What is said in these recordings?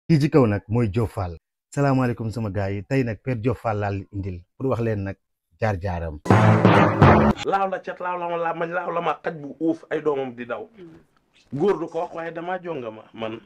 kii ci kaw nag mooy Diop Fall salaamaaleykum sama gars yi tey nag Père Diop Fall laal indil pour wax leen nag jaar-jaaram. laaw la cat laaw la ma laa mañ laaw la ma xaj bu uuf ay doomam di daw góor du ko wax waaye damaa jonga ma man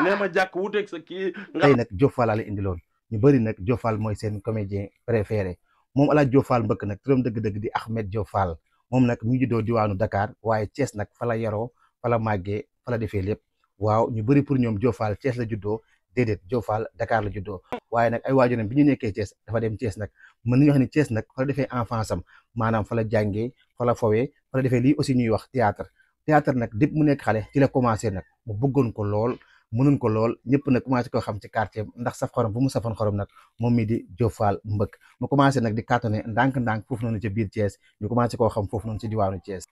nee ma jàkk wuteeg sa kii tey nag Diop Fall laal indiloon ñu bëri nag Diop Fall mooy seen comédien préféré moom alaaj Diop Fall mbëkk nag turam dëgg-dëgg di Ahmed Diop Fall moom nag mu ngi juddoo diwaanu Dakar waaye Thiès nag fa la yaroo fa la màggee fa la defee lépp waaw ñu bëri pour ñoom Diop Fall Thiès la juddoo déedéet Diop Fall Dakar la juddoo waaye nag ay waajuram bi ñu nekkee Thiès dafa dem Thiès nag mën nañu wax ni Thiès nag fa la defee enfance am maanaam fa la jàngee fa la fowee fa la defee lii aussi ñuy wax théâtre nag dépp mu nekk xale ci la commencé nag mu bëggoon ko lool mënoon ko lool ñëpp nag commencé ko xam ci quartier ndax saf xorom bu mu safoon xorom nag moom mi di Diop Fall mbëkk mu commencé nag di cartonné ndànk-ndànk foofu noonu ca biir Thiès ñu commencé koo xam foofu noonu ci diwaanu Thiès.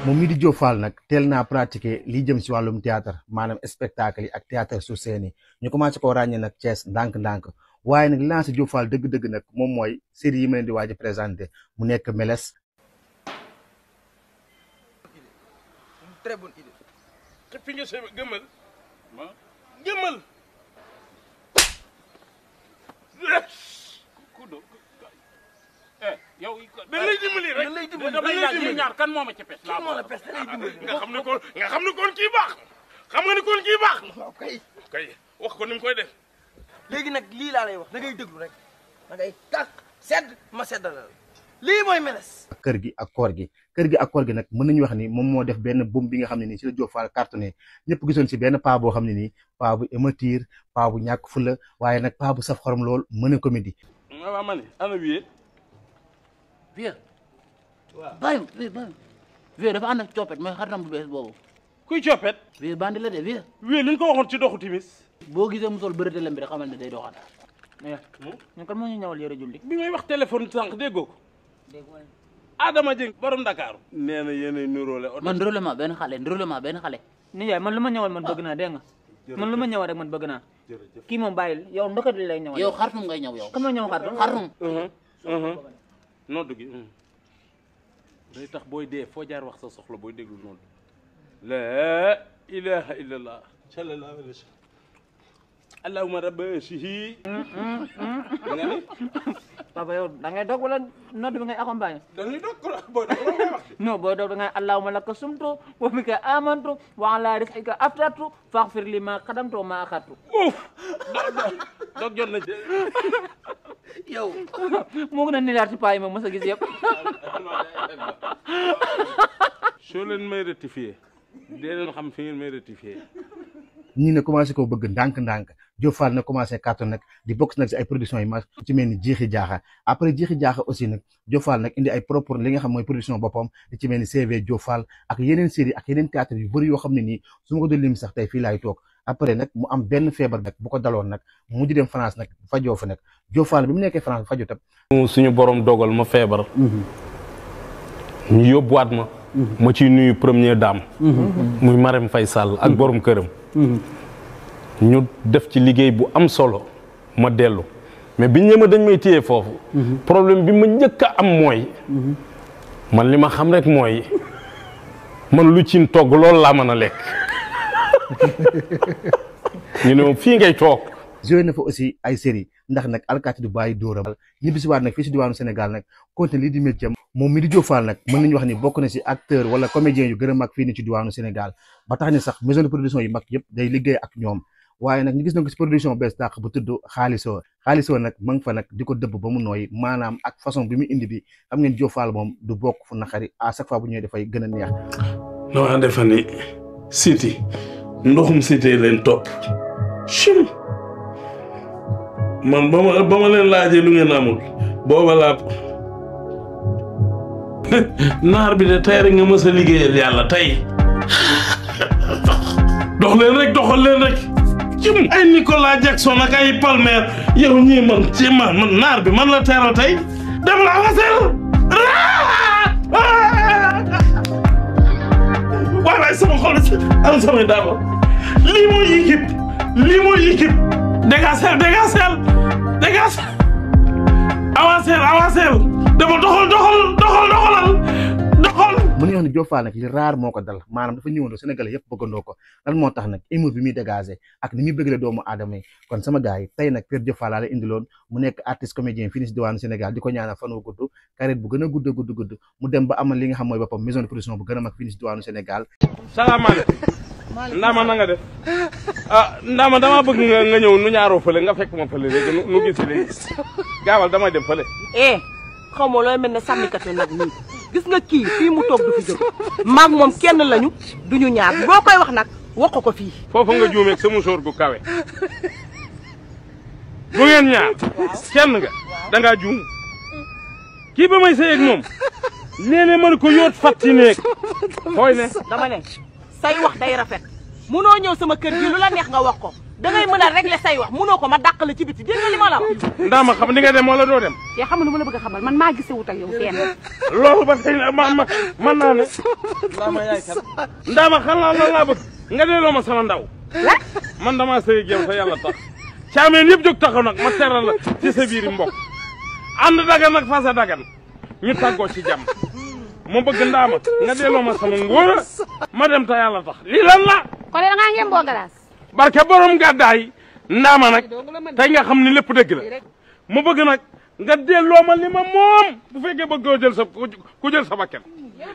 moom mii di Diop Fall nag teel naa pratiquer li jëm si wàllum théâtre maanaam spectacle yi ak théâtre sur scène yi ñu commencé koo ràññee nag Thiès ndànk-ndànk waaye nag lancé Diop Fall dëgg-dëgg nag moom mooy série yi ma leen di waaj a présenté mu nekk Meles. Très bonne idée. xëppi nga sa gëmmal gëmmal yow da lay dimbali rek da lay dimbali damay laaj yéen ñaar kan moo ma ci pes laa la pes da lay dimbali. nga xam ne kon kii baax xam nga ni kon kii baax waaw kay wax ko ni mu koy def léegi nag lii laa lay wax da ngay déglu rek da ngay tàkk sedd ma seddalal lii mooy Meles. kër gi ak koor gi nag mën nañu wax ni moom moo def benn boom bi nga xam ne nii ci la Diop Fall cartonné ñëpp gisoon si benn paa boo xam ne nii paa bu émoteur paa bu ñàkk fula waaye nag paa bu saf xorom lool mën a comédie. waaw ma ne ana wiye Vieux. waaw bàyyi Vieux dafa ànd ak coppet mooy xaritam bu bees boobu. kuy coppet Vieux bandi la de Vieux. wiye li ñu ko waxoon ci doxu timis boo gisee mu sol bërëte lem bi rek xamal ne day doxaat. ñun kan moo ñu ñëwal yëre julli. bi may wax téléphone sànq déggoo ko Adama Dieng borom Dakar nee na yéenay nuróole oto man ndrôlement benn xale. nijaay man lu ma ñëwal man bëgg naa dégg nga man lu ma ñëwal rek man bëgg naa kii moom bàyyil yow ndokat li lay ñëwal yow xartum ngay ñëw yow. kan moo ñëw xartum noddu gi day tax booy dee foo jaar wax sa soxla booy déglu noddu la ilaha illallah sallallahu alayhi wa sallam allahumma rabbasihi nga ni papa yow da ngay dog wala nodd bi ngay accompagner dañuy dog ko booy dog la ngay wax non booy dog da ngay allahumma laka sumtu wa bika amantu wa ala rizqika aftartu faghfir li ma qadamtu wa ma akhartu dog jot na yow moo gën a nilaar ci paa yi ma mos a gis yëpp soo leen may rectifier dee leen xam fi ngeen may rectifier ñii ne commencé koo bëgg ndànk-ndànk Diop Fall na commencé carton nag di bokk nag si ay production yi mag ci mel ni Jiixi Jaaxa après Jiixi Jaaxa aussi nag Diop Fall nag indi ay propre li nga xam mooy production boppam di ci mel ni CV Diop Fall ak yeneen série ak yeneen théâtre yu bëri yoo xam ne nii su ma ko doon lim sax tey fii laay toog après nag mu am benn feebar nag bu ko daloon nag mu mujj dem France nag fajoo fa nag Diop Fall bi mu nekkee France fajoo tam suñu borom dogal ma feebar ñu yóbbuwaat ma ciy nuyu première dame muy Marème Faye Sall ak borom këram ñu def ci liggéey bu am solo ma dellu mais biñ ñëma dañ may téye foofu problème bi ma njëkk a am mooy man li ma xam rek mooy man lu ci togg loolu laa mën a lekk ñu ne moom fii ngay toog joué na fa aussi ay série ndax nag alkaati du bàyyi dóoram ñibbisiwaat nag fii si diwaanu Sénégal nag continué lii di métier moom mi di Diop Fall nag mën nañu wax ni bokk na si acteur wala comédien yu gën a mag fii ni ci diwaanu Sénégal ba tax ni sax maison de production yu mag yëpp day liggéey ak ñoom waaye nag ñu gis na ko si production bees tàq bu tudd xaalisoo nag ma ngi fa nag di ko dëbb ba mu nooyi maanaam ak façon bi mu indi bi xam ngeen Diop Fall moom du bokk fu naqari à chaque fois bu ñëwee dafay gën a neex dama defa ni siti ndoxum siti leen topp chim man ba ma leen laajee lu ngeen amul booba laa naar bi de tey rek nga mës a liggéeyal yàlla tey dox leen rek doxal leen rek cim ay Nicolas Jackson ak ay Palmer yow ñii man ci man naar bi man la teeral tey dem la wasel waay sama xol am samay daaba lii mooy équipe dégasel avancer dama doxalal mu ñu wax ne Diop Fall nag li raar moo ko dal maanaam dafa ñëwandoo Sénégalais yëpp bëggandoo ko lan moo tax nag émour bi muy dégagé ak ni muy bëggale doomu aadama yi kon sama gars yi tey nag Père Diop Fall laa la indiloon mu nekk artiste comédien fii ci diwaanu Sénégal di ko ñaanal fan wu gudd carrière bu gën a gudd mu dem ba amal li nga xam mooy boppam maison de production bu gën a mag fii ci diwaanu Sénégal. salaamaaleykum Ndama na nga def Ndama dama bëgg nga ñëw nu ñaaroo fële nga fekk ma fële léegi nu gis léegi gaawal damay dem fële xaw ma looy mel ne sàmmikatu nag nii gis nga kii fii mu toog du fi jóg maag moom kenn lañu duñu ñaar boo koy wax nag wax ko fii foofu nga juumeeg sa musóor gu kawe bu ngeen ñaar kenn nga dangaa juum kii ba may sëy ak moom léeg-léeg mën ko yóot fatti neeg fooy ne dama ne say wax day rafet munoo ñëw sama kër gi lu la neex nga wax ko dangay mën a régler say wax munoo ko ma dàq la ci biti dégg nga li ma la wax. Ndama xam di nga dem wala doo dem. te xam nga lu ma la bëgg a xamal man maa gisee wut ak yow kenn. loolu ba tey man naa ne. Ndama yaay kan. Ndama xam naa lan laa bëgg nga delloo ma sama ndaw. man damaa sëy ak yow te yàlla tax. caameen yëpp jóg taxaw nag ma teral la ci sa biir mbokk. ànd dagan nag fasa dagan ñu tàggoo ci jàmm. ma bëgg Ndama nga delloo ma sama ngóora ma dem te yàlla tax lii lan la. kon da ngaa ngeen boo glace. barke borom gàddaay Ndama nag tey nga xam ni lépp dëgg la ma bëgg nag nga delloo ma li ma moom bu fekkee bëggoo jël sa ku jël sa bakkan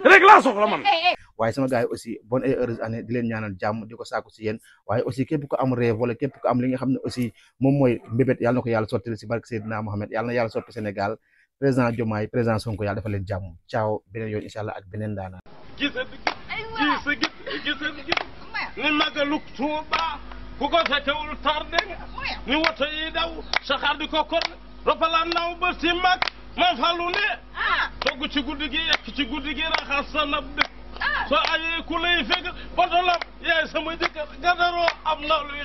rek laa soxla man. waaye sama gars yi aussi bonne et heureuse année di leen ñaanal jàmm di ko sàkku si yéen waaye aussi képp ko am rêve wala képp ko am li nga xam ne aussi moom mooy mbébét yàlla na ko yàlla sotti si barke Seydina Mohamed yàlla na yàlla sotti Sénégal président Diomaye président Sonko yàlla dafa leen jàmm ciao beneen yoon incha allah ak beneen daana ni magalu Tuuba ku ko fekkewul tardé ni woto yi daw saxaar di ko kor roppalaan naw ba si mag man falu ne togg ci guddi gi yekk ci guddi gi raxas sa nab dëkk soo ayee ku lay fekk botolam yaay sama jëkkër gadaroo am na luy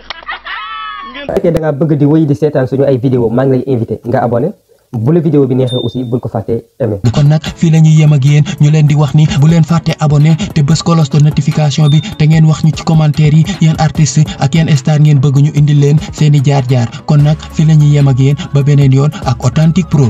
bu fekkee da nga bëgg di wéy di seetaan suñu ay vidéo maa ngi lay invité nga abonné bu la vidéo bi neexee aussi bul ko fàtte aimé. kon nag fii la ñuy yem ak yéen ñu leen di wax ni bu leen fàtte abonné te bës cloche de notification bi te ngeen wax ñu ci commentaire yi yéen artiste ak yéen star ngeen bëgg ñu indi leen seeni jaar-jaar kon nag fii la ñuy yem ak yéen ba beneen yoon ak Authentique Pro.